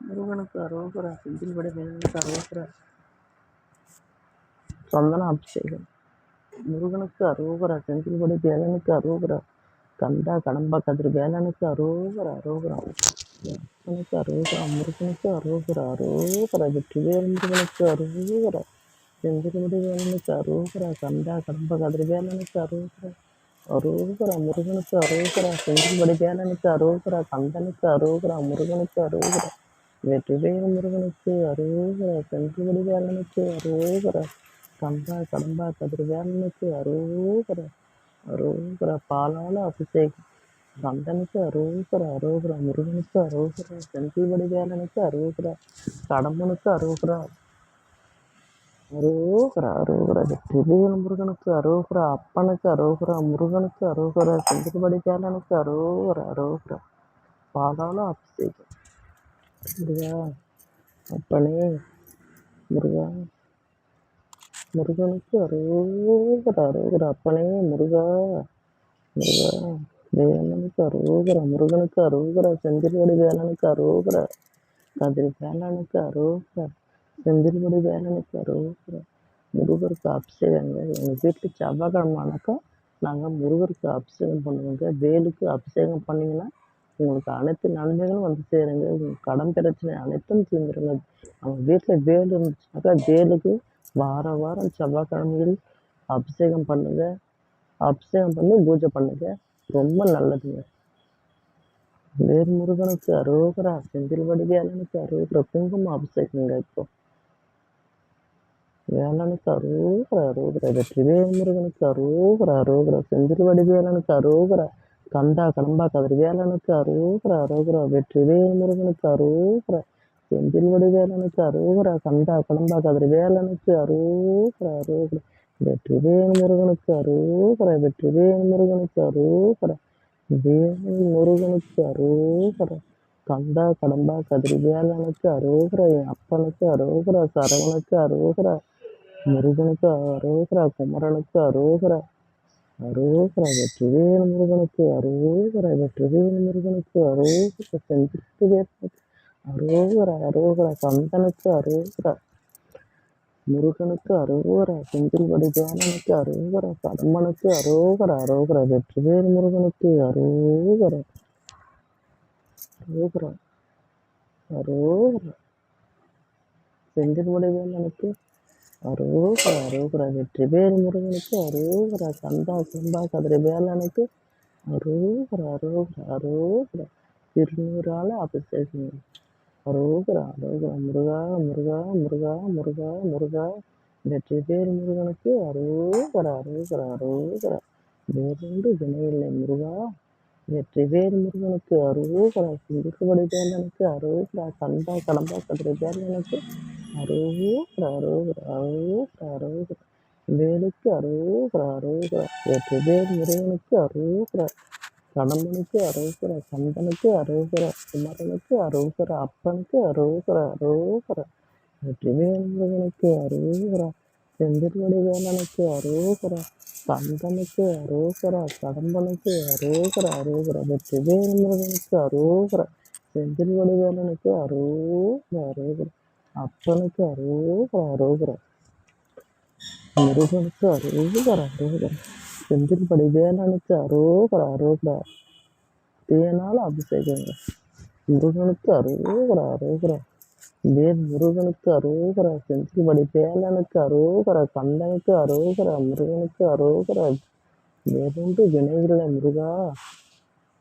முருகனுக்கு அரோகரா, செந்தில்படி வேலனுக்கு அரோகரா, சந்தன அபிஷேகம். முருகனுக்கு அரோகரா, செந்தில்படி வேலனுக்கு அரோகரா, கந்தா கடம்பா கதிர் வேலனுக்கு அரோகரா, அரோகரா, அப்பனுக்கு அரோகரா, முருகனுக்கு அரோகரா, அரோகரா, வெற்றிவேல் முருகனுக்கு அரோகரா, செந்தில்படி வேலனுக்கு அரோகரா, கந்தா கடம்பா கதிர் வேலனுக்கு அரோகரா, அரோகரா, முருகனுக்கு அரோகரா, செந்தில்படி வேலனுக்கு அரோகரா, கந்தனுக்கு அரோகரா, முருகனுக்கு அரோகரா, வெற்றிவேல் முருகனுக்கு அரோகரா, செந்தில்படி வேலனுக்கு அரோகரா, கந்தா கடம்பா கதிர் வேலனுக்கு அரோகரா, அரோகரா, பாலால அபிஷேகம். கந்தனுக்கு அரோகரா, அரோகரா, முருகனுக்கு அரோகரா, செந்தில்படி வேலனுக்கு அரோகரா, கடம்பனுக்கு அரோகரா, அரோகரா, அரோகரா, வெற்றிவேல் முருகனுக்கு அரோகரா, அப்பனுக்கு அரோகரா, முருகனுக்கு அரோகரா, செந்தில்படி வேலனுக்கு அரோகரா, அரோகரா, பாலால அபிஷேகம். முருகா, அப்பனே, முருகா, முருகனுக்கு அரோகரா, அரோகரா, அப்பனே, முருகா, முருகா, வேலனுக்கு அரோகரா, முருகனுக்கு அரோகரா, செந்தில்படி வேலனுக்கு அரோகரா, கதிர் வேலனுக்கு அரோகரா, செந்தில்படி வேலனுக்கு அரோகரா. முருகருக்கு அபிஷேகங்க. எங்கள் வீட்டுக்கு செவ்வாய்க்கிழமைனாக்கா நாங்கள் முருகருக்கு அபிஷேகம் பண்ணுவோங்க. வேலுக்கு அபிஷேகம் பண்ணிங்கன்னா உங்களுக்கு அனைத்து நன்மைகளும் வந்து சேருங்க. உங்கள் கடன் பிரச்சனை அனைத்தும் தீர்ந்துருங்க. அவங்க வீட்டில் வேல் இருந்துச்சுனாக்கா வேலுக்கு வாரம் செவ்வாய்க்கிழமைகள் அபிஷேகம் பண்ணுங்க. அபிஷேகம் பண்ணி பூஜை பண்ணுங்க. ரொம்ப நல்லதுங்க. வேல் முருகனுக்கு அரோகரா, செந்தில்படி வேலனுக்கு அரோகரா, குங்குமம் அபிஷேகங்க. இப்போ வேலனுக்கு அரோகரா, அரோகரா, வெற்றிவேல் முருகனுக்கு அரோகரா, அரோகரா, செந்தில்படி வேலனுக்கு அரோகரா, கந்தா கடம்பா கதிர் வேலனுக்கு அரோகரா, அரோகரா, வெற்றிவேல் முருகனுக்கு அரோகரா, செந்தில்படி வேலனுக்கு அரோகரா, கந்தா கடம்பா கதிர் வேலனுக்கு அரோகரா, அரோகரா, வெற்றிவேல் முருகனுக்கு அரோகரா, வெற்றிவேல் முருகனுக்கு அரோகரா, வேல் முருகனுக்கு அரோகரா, கந்தா கடம்பா கதிர் வேலனுக்கு அரோகரா, என் அப்பனுக்கு அரோகரா, சரவனுக்கு அரோகரா, முருகனுக்கு அரோகரா, குமரனுக்கு அரோகரா, அரோகரா, வெற்றிவேல் முருகனுக்கு அரோகரா, வெற்றிவேல் முருகனுக்கு அரோகரா, செந்தில்வேலனுக்கு அரோகரா, அரோகரா, கந்தனுக்கு அரோகரா, முருகனுக்கு அரோகரா, செந்தில்படி வேலனுக்கு அரோகரா, கடம்பனுக்கு அரோகரா, அரோகரா, வெற்றிவேல் முருகனுக்கு அரோகரா, அரோகரா, அரோகரா, செந்தில்படி வேலனுக்கு அரோகரா, அரோகரா, வெற்றிவேல் முருகனுக்கு அரோகரா, கந்தா கடம்பா கதிர் வேலனுக்கு அரோகரா, அரோகரா, அரோகரா, திருநூறால அபிஷேகம். அரோகரா, அரோகரா, முருகா, முருகா, முருகா, முருகா, முருகா, வெற்றிவேல் முருகனுக்கு அரோகரா, அரோகரா, அரோகரா, வேறொன்று வினையில்லை முருகா, வெற்றிவேல் முருகனுக்கு அரோகரா, செந்தில்படி வேலனுக்கு அரோகரா, கந்தா கடம்பா கதிர் வேலனுக்கு அரோகரா, அரோகரா, அரோகரா, அரோகரா, வேலுக்கு அரோகரா, அரோகரா, வெற்றிவேல் முருகனுக்கு அரோகரா, கடம்பனுக்கு அரோகரா, கந்தனுக்கு அரோகரா, குமரனுக்கு அரோகரா, அப்பனுக்கு அரோகரா, அரோகரா, வெற்றிவேல் முருகனுக்கு அரோகரா, செந்தில்படி வேலனுக்கு அரோகரா, கந்தனுக்கு அரோகரா, கடம்பனுக்கு அரோகரா, அரோகரா, வெற்றிவேல் முருகனுக்கு அரோகரா, செந்தில்படி வேலனுக்கு அரோகரா, அரோகரா, அப்பனுக்கு அரோகரா, அரோகரா, முருகனுக்கு அரோகரா, அரோகரா, செந்தில்படி வேலனுக்கு அரோகரா, அரோகரா, தேனால அபிஷேகங்க. முருகனுக்கு அரோகரா, அரோகரா, வேல் முருகனுக்கு அரோகரா, செந்தில்படி வேலனுக்கு அரோகரா, கந்தனுக்கு அரோகரா, முருகனுக்கு அரோகரா, வேறொன்று வினையில்லை முருகா,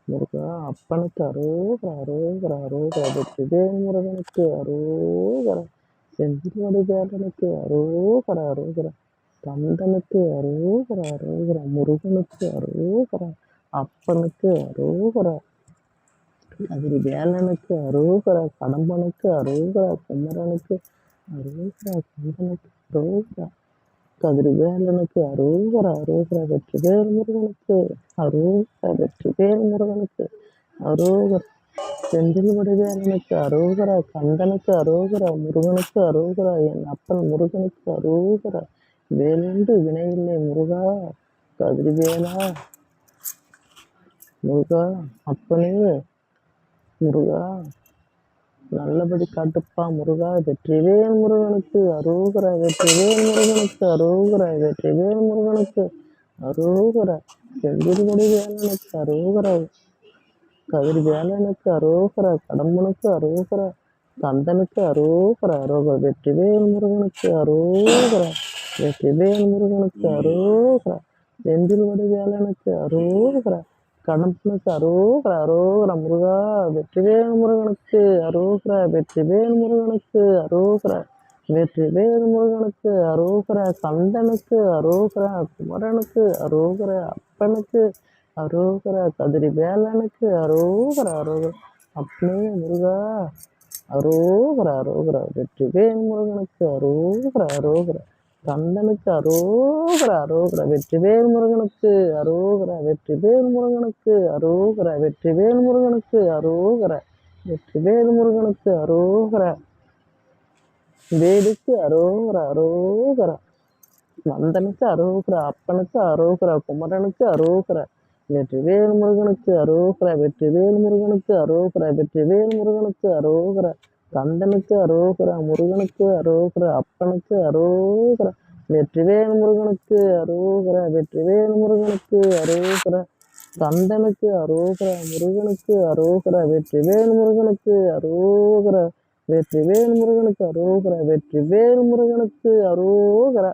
முருகா, அப்பனுக்கு அரோகரா, அரோகரா, அரோகரா, வெற்றிவேல் முருகனுக்கு அரோகரா, செந்தில்படி வேலனுக்கு அரோகரா, அரோகரா, கந்தனுக்கு அரோகரா, அரோகரா, முருகனுக்கு அரோகரா, அப்பனுக்கு அரோகரா, கதிர் வேலனுக்கு அரோகரா, கடம்பனுக்கு அரோகரா, குமரனுக்கு அரோகரா, கந்தனுக்கு அரோகரா, கதிர் வேலனுக்கு அரோகரா, அரோகரா, வெற்றிவேல் முருகனுக்கு அரோகரா, வெற்றிவேல் முருகனுக்கு அரோகரா, செந்தில்படி வேலனுக்கு அரோகரா, கந்தனுக்கு அரோகரா, முருகனுக்கு அரோகரா, என் அப்பன் முருகனுக்கு அரோகரா, வேலொன்று வினையில்லை முருகா, கதிர்வேலா, முருகா, அப்பனே, முருகா, நல்லபடி காட்டுப்பா முருகா. வெற்றிவேல் முருகனுக்கு அரோகரா. வெற்றிவேல் முருகனுக்கு அரோகரா. வெற்றிவேல் முருகனுக்கு அரோகரா. செந்தில்குடி வேலனுக்கு அரோகரா. கதிர் வேலனுக்கு அரோகரா. கடம்பனுக்கு அரோகரா. கந்தனுக்கு அரோகரா. அரோகரா. வெற்றிவேல் முருகனுக்கு அரோகரா. வெற்றிவேல் முருகனுக்கு அரோகரா. செந்தில்குடி வேலனுக்கு அரோகரா. கடம்பனுக்கு அரோகரா. அரோகரா முருகா. வெற்றிவேல் முருகனுக்கு அரோகரா. வெற்றிவேல் முருகனுக்கு அரோகரா. வெற்றிவேல் முருகனுக்கு அரோகரா. கந்தனுக்கு அரோகரா. குமரனுக்கு அரோகரா. அப்பனுக்கு அரோகரா. கதிரி வேலனுக்கு அரோகரா. அரோகரா. அப்பனே முருகா. அரோகரா. அரோகரா. வெற்றிவேல் முருகனுக்கு அரோகரா. அரோகரா. கந்தனுக்கு அரோகரா. அரோகரா. வெற்றிவேல் முருகனுக்கு அரோகரா. வெற்றிவேல் முருகனுக்கு அரோகரா. வெற்றிவேல் முருகனுக்கு அரோகரா. வெற்றிவேல் முருகனுக்கு அரோகரா. வேலுக்கு அரோகரா. அரோகரா. நந்தனுக்கு அரோகரா. அப்பனுக்கு அரோகரா. குமரனுக்கு அரோகரா. வெற்றிவேல் முருகனுக்கு அரோகரா. வெற்றிவேல் முருகனுக்கு அரோகரா. வெற்றிவேல் முருகனுக்கு அரோகரா. கந்தனுக்கு அரோகரா. முருகனுக்கு அரோகரா. அப்பனுக்கு அரோகரா. வெற்றிவேல் முருகனுக்கு அரோகரா. வெற்றிவேல் முருகனுக்கு அரோகரா. கந்தனுக்கு அரோகரா. முருகனுக்கு அரோகரா. வெற்றிவேல் முருகனுக்கு அரோகரா. வெற்றிவேல் முருகனுக்கு அரோகரா. வெற்றிவேல் முருகனுக்கு அரோகரா.